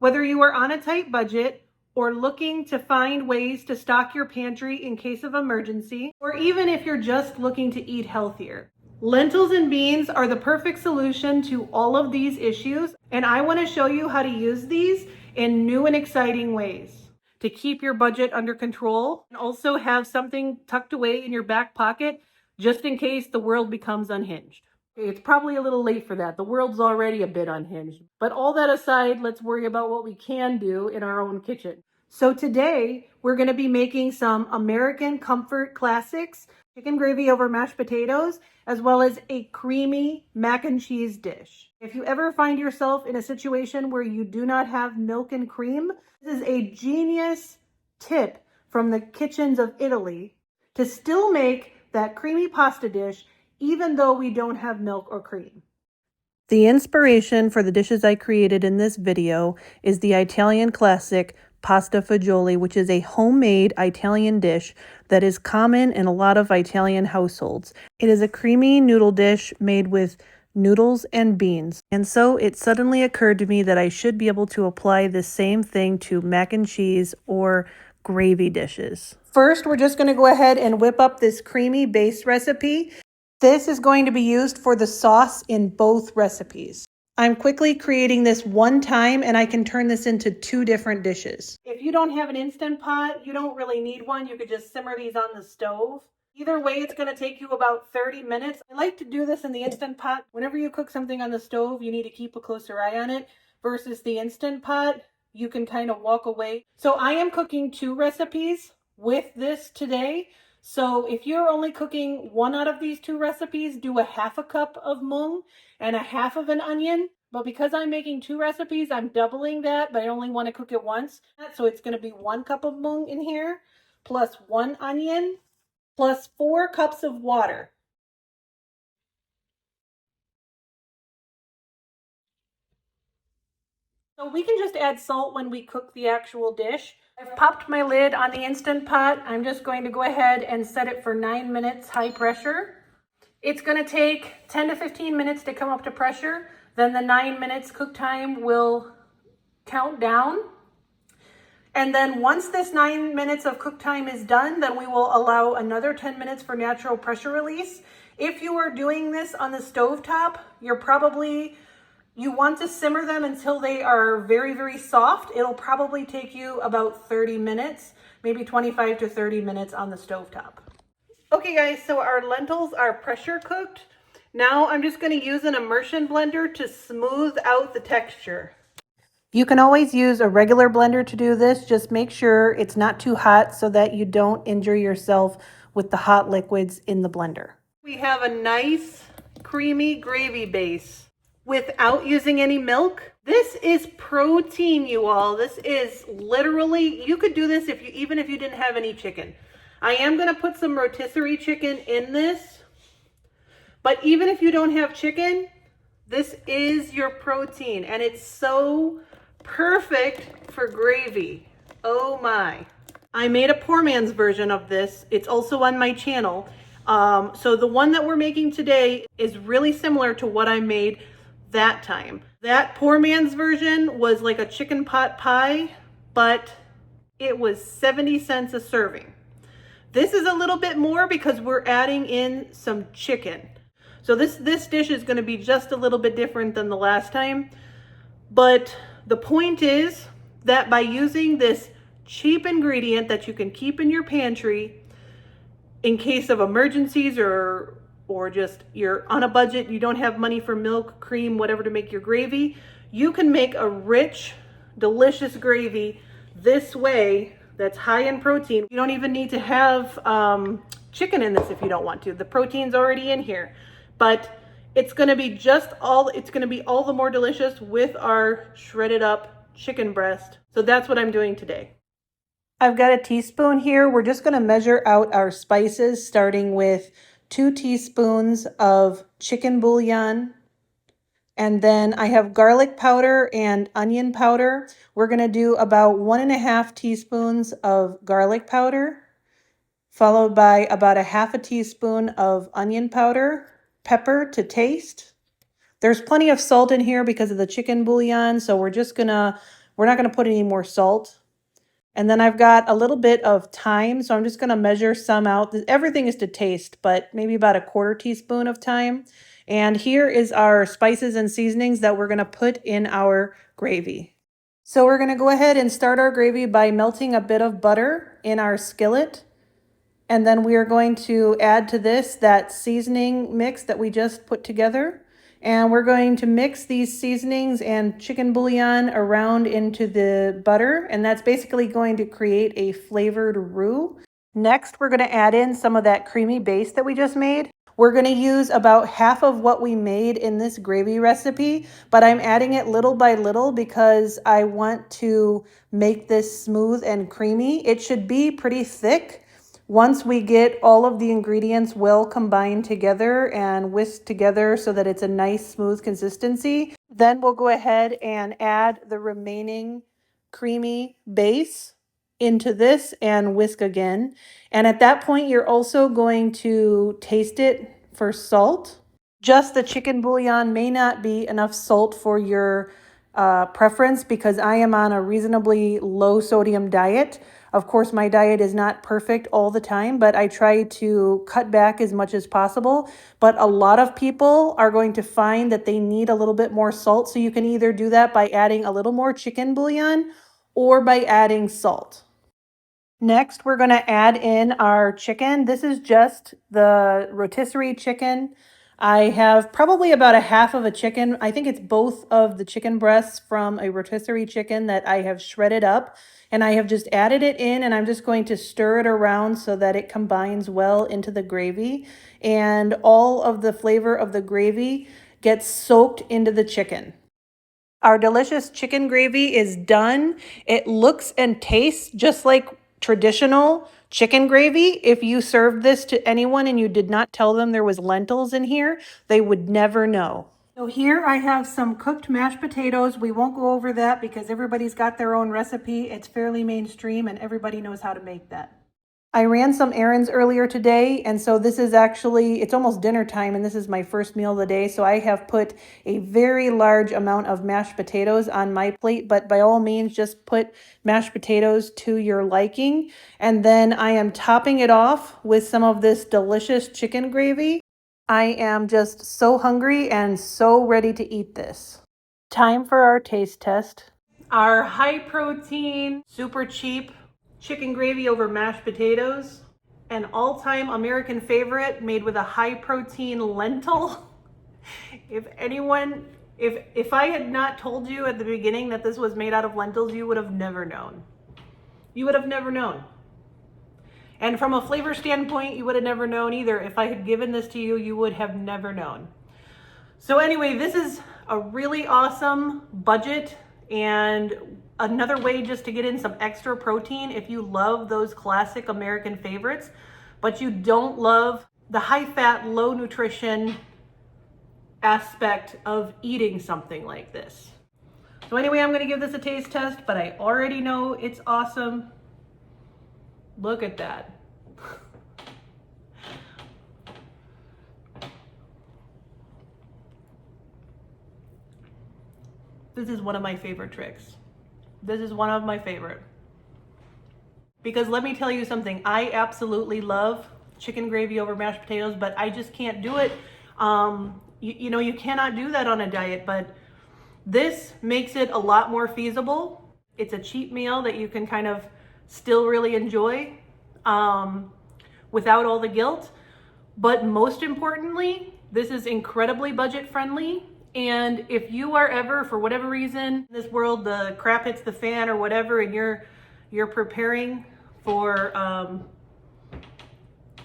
Whether you are on a tight budget or looking to find ways to stock your pantry in case of emergency, or even if you're just looking to eat healthier, lentils and beans are the perfect solution to all of these issues, and I want to show you how to use these in new and exciting ways to keep your budget under control and also have something tucked away in your back pocket just in case the world becomes unhinged. It's probably a little late for that. The world's already a bit unhinged. But all that aside, let's worry about what we can do in our own kitchen. So today, we're going to be making some American comfort classics, chicken gravy over mashed potatoes, as well as a creamy mac and cheese dish. If you ever find yourself in a situation where you do not have milk and cream, this is a genius tip from the kitchens of Italy to still make that creamy pasta dish even though we don't have milk or cream. The inspiration for the dishes I created in this video is the Italian classic pasta fagioli, which is a homemade Italian dish that is common in a lot of Italian households. It is a creamy noodle dish made with noodles and beans. And so it suddenly occurred to me that I should be able to apply the same thing to mac and cheese or gravy dishes. First, we're just going to go ahead and whip up this creamy base recipe. This is going to be used for the sauce in both recipes. I'm quickly creating this one time and I can turn this into 2 different dishes. If you don't have an Instant Pot, you don't really need one. You could just simmer these on the stove. Either way, it's going to take you about 30 minutes. I like to do this in the Instant Pot. Whenever you cook something on the stove, you need to keep a closer eye on it versus the Instant Pot. You can kind of walk away. So I am cooking 2 recipes with this today. So if you're only cooking one out of these 2 recipes, do a half a cup of mung and a half of an onion. But because I'm making 2 recipes, I'm doubling that, but I only want to cook it once. So it's going to be 1 cup of mung in here, plus 1 onion, plus 4 cups of water. So we can just add salt when we cook the actual dish. I've popped my lid on the Instant Pot. I'm just going to go ahead and set it for 9 minutes high pressure. It's going to take 10 to 15 minutes to come up to pressure. Then the 9 minutes cook time will count down. And then once this 9 minutes of cook time is done, then we will allow another 10 minutes for natural pressure release. If you are doing this on the stovetop, you want to simmer them until they are very, very soft. It'll probably take you about 30 minutes, maybe 25 to 30 minutes on the stovetop. Okay guys, so our lentils are pressure cooked. Now I'm just going to use an immersion blender to smooth out the texture. You can always use a regular blender to do this. Just make sure it's not too hot so that you don't injure yourself with the hot liquids in the blender. We have a nice creamy gravy base without using any milk. This is protein, you all. This is literally, you could do this even if you didn't have any chicken. I am going to put some rotisserie chicken in this, but even if you don't have chicken, this is your protein, and it's so perfect for gravy. Oh my. I made a poor man's version of this. It's also on my channel. So the one that we're making today is really similar to what I made that time. That poor man's version was like a chicken pot pie, but it was 70 cents a serving. This is a little bit more because we're adding in some chicken. So this dish is going to be just a little bit different than the last time. But the point is that by using this cheap ingredient that you can keep in your pantry in case of emergencies or just you're on a budget, you don't have money for milk, cream, whatever to make your gravy, you can make a rich, delicious gravy this way that's high in protein. You don't even need to have chicken in this if you don't want to. The protein's already in here, but it's going to be all the more delicious with our shredded up chicken breast. So that's what I'm doing today. I've got a teaspoon here. We're just going to measure out our spices, starting with 2 teaspoons of chicken bouillon. And then I have garlic powder and onion powder. We're going to do about 1.5 teaspoons of garlic powder, followed by about 1/2 teaspoon of onion powder, pepper to taste. There's plenty of salt in here because of the chicken bouillon, so we're We're not going to put any more salt. And then I've got a little bit of thyme, so I'm just going to measure some out. Everything is to taste, but maybe about a 1/4 teaspoon of thyme. And here is our spices and seasonings that we're going to put in our gravy. So we're going to go ahead and start our gravy by melting a bit of butter in our skillet. And then we are going to add to this that seasoning mix that we just put together. And we're going to mix these seasonings and chicken bouillon around into the butter. And that's basically going to create a flavored roux. Next, we're going to add in some of that creamy base that we just made. We're going to use about half of what we made in this gravy recipe, but I'm adding it little by little because I want to make this smooth and creamy. It should be pretty thick. Once we get all of the ingredients well combined together and whisked together so that it's a nice smooth consistency, then we'll go ahead and add the remaining creamy base into this and whisk again. And at that point, you're also going to taste it for salt. Just the chicken bouillon may not be enough salt for your preference because I am on a reasonably low sodium diet. Of course, my diet is not perfect all the time, but I try to cut back as much as possible. But a lot of people are going to find that they need a little bit more salt. So you can either do that by adding a little more chicken bouillon or by adding salt. Next, we're going to add in our chicken. This is just the rotisserie chicken. I have probably about a half of a chicken. I think it's both of the chicken breasts from a rotisserie chicken that I have shredded up. And I have just added it in, and I'm just going to stir it around so that it combines well into the gravy. And all of the flavor of the gravy gets soaked into the chicken. Our delicious chicken gravy is done. It looks and tastes just like traditional chicken gravy. If you served this to anyone and you did not tell them there was lentils in here, they would never know. So here I have some cooked mashed potatoes. We won't go over that because everybody's got their own recipe. It's fairly mainstream and everybody knows how to make that. I ran some errands earlier today, and so this is actually, it's almost dinner time, and this is my first meal of the day, so I have put a very large amount of mashed potatoes on my plate, but by all means, just put mashed potatoes to your liking, and then I am topping it off with some of this delicious chicken gravy. I am just so hungry and so ready to eat this. Time for our taste test. Our high protein, super cheap chicken gravy over mashed potatoes, an all-time American favorite made with a high protein lentil. If I had not told you at the beginning that this was made out of lentils, you would have never known. You would have never known. And from a flavor standpoint, you would have never known either. If I had given this to you, you would have never known. So anyway, this is a really awesome budget and another way just to get in some extra protein if you love those classic American favorites, but you don't love the high fat, low nutrition aspect of eating something like this. So anyway, I'm going to give this a taste test, but I already know it's awesome. Look at that. This is one of my favorite tricks. This is one of my favorite. Because let me tell you something, I absolutely love chicken gravy over mashed potatoes, but I just can't do it. You know, you cannot do that on a diet, but this makes it a lot more feasible. It's a cheap meal that you can kind of still really enjoy without all the guilt. But most importantly, this is incredibly budget friendly. And if you are ever, for whatever reason, in this world, the crap hits the fan or whatever, and you're preparing for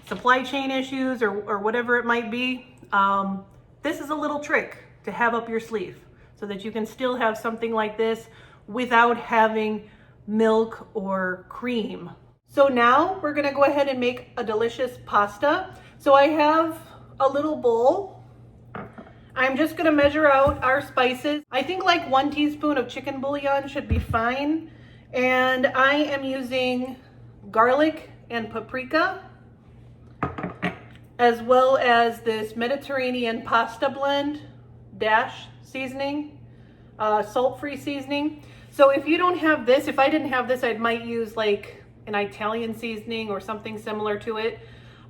supply chain issues or whatever it might be, this is a little trick to have up your sleeve so that you can still have something like this without having milk or cream. So now we're gonna go ahead and make a delicious pasta. So I have a little bowl. I'm just gonna measure out our spices. I think like 1 teaspoon of chicken bouillon should be fine. And I am using garlic and paprika, as well as this Mediterranean pasta blend dash seasoning, salt-free seasoning. So if you don't have this, if I didn't have this, I might use like an Italian seasoning or something similar to it.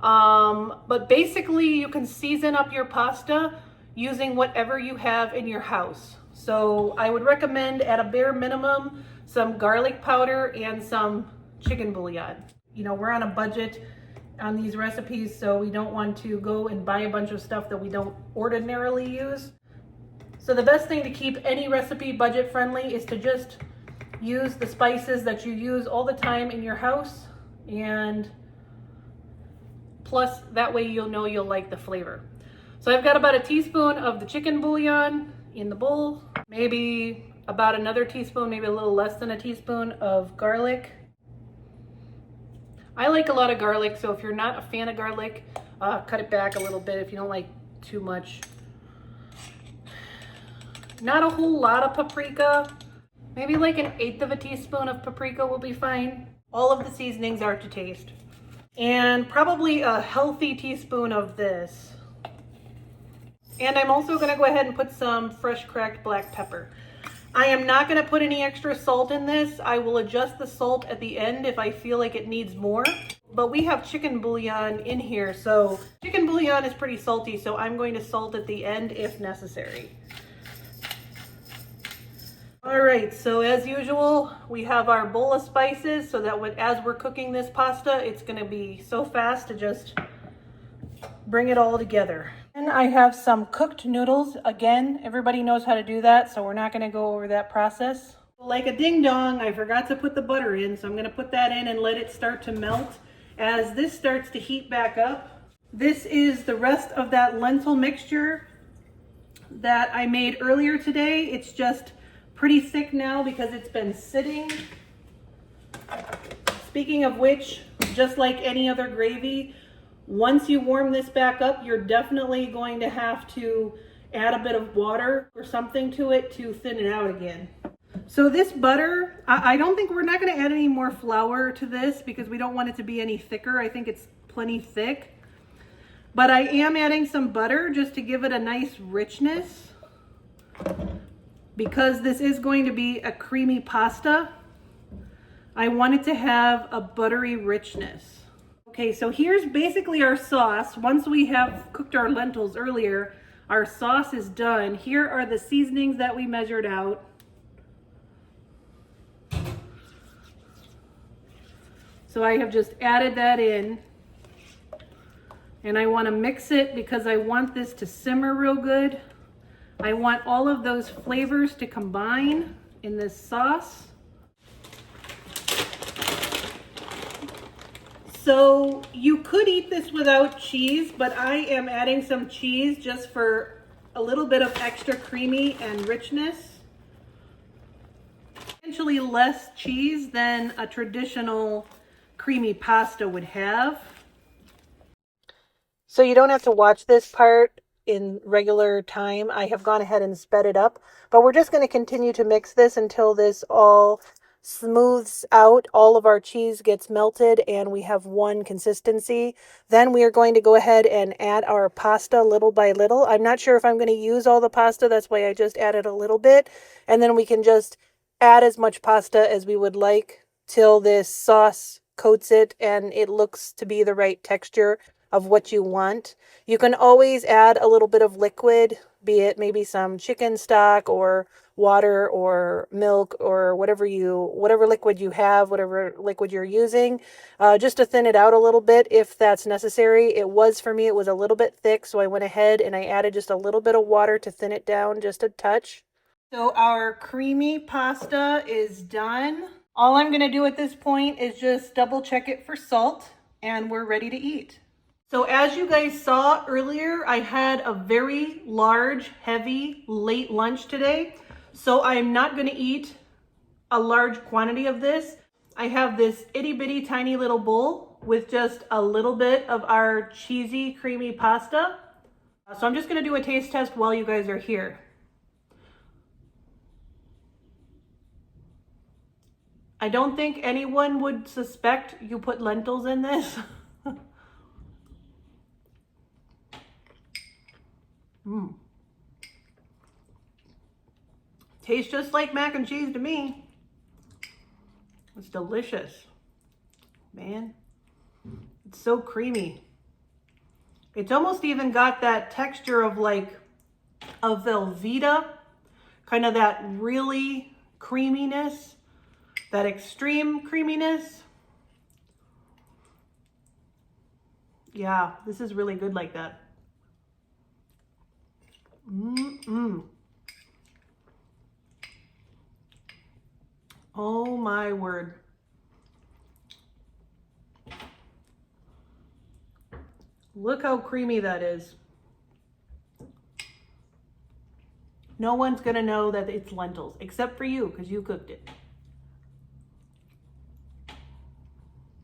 But basically you can season up your pasta using whatever you have in your house. So I would recommend at a bare minimum some garlic powder and some chicken bouillon. You know, we're on a budget on these recipes, so we don't want to go and buy a bunch of stuff that we don't ordinarily use. So the best thing to keep any recipe budget friendly is to just use the spices that you use all the time in your house, and plus that way you'll know you'll like the flavor. So I've got about a teaspoon of the chicken bouillon in the bowl, maybe about another teaspoon, maybe a little less than a teaspoon of garlic. I like a lot of garlic, so if you're not a fan of garlic, cut it back a little bit if you don't like too much. Not a whole lot of paprika, maybe like 1/8 of a teaspoon of paprika will be fine. All of the seasonings are to taste. And probably a healthy teaspoon of this. And I'm also gonna go ahead and put some fresh cracked black pepper. I am not gonna put any extra salt in this. I will adjust the salt at the end if I feel like it needs more. But we have chicken bouillon in here, so chicken bouillon is pretty salty, so I'm going to salt at the end if necessary. All right, so as usual, we have our bowl of spices so that as we're cooking this pasta, it's gonna be so fast to just bring it all together. And I have some cooked noodles. Again, everybody knows how to do that, so we're not gonna go over that process. Like a ding dong, I forgot to put the butter in, so I'm gonna put that in and let it start to melt. As this starts to heat back up, this is the rest of that lentil mixture that I made earlier today. It's just pretty thick now because it's been sitting. Speaking of which, just like any other gravy, once you warm this back up, you're definitely going to have to add a bit of water or something to it to thin it out again. So this butter, I don't think we're not going to add any more flour to this because we don't want it to be any thicker. I think it's plenty thick. But I am adding some butter just to give it a nice richness, because this is going to be a creamy pasta. I want it to have a buttery richness. Okay, so here's basically our sauce. Once we have cooked our lentils earlier, our sauce is done. Here are the seasonings that we measured out. So I have just added that in. And I want to mix it because I want this to simmer real good. I want all of those flavors to combine in this sauce. So you could eat this without cheese, but I am adding some cheese just for a little bit of extra creamy and richness. Potentially less cheese than a traditional creamy pasta would have. So you don't have to watch this part in regular time. I have gone ahead and sped it up, but we're just going to continue to mix this until this all smooths out, all of our cheese gets melted, and we have one consistency. Then we are going to go ahead and add our pasta little by little. I'm not sure if I'm going to use all the pasta, that's why I just added a little bit, and then we can just add as much pasta as we would like till this sauce coats it and it looks to be the right texture of what you want. You can always add a little bit of liquid, be it maybe some chicken stock or water or milk or whatever liquid you have, whatever liquid you're using, just to thin it out a little bit if that's necessary. It was, for me, it was a little bit thick, so I went ahead and I added just a little bit of water to thin it down just a touch. So our creamy pasta is done. All I'm going to do at this point is just double check it for salt, and we're ready to eat. So as you guys saw earlier, I had a very large, heavy, late lunch today. So I'm not going to eat a large quantity of this. I have this itty bitty tiny little bowl with just a little bit of our cheesy, creamy pasta. So I'm just going to do a taste test while you guys are here. I don't think anyone would suspect you put lentils in this. Tastes just like mac and cheese to me. It's delicious, man. It's so creamy. It's almost even got that texture of like a Velveeta, kind of that really creaminess, that extreme creaminess. Yeah, this is really good like that. Oh my word. Look how creamy that is. No one's gonna know that it's lentils, except for you, because you cooked it.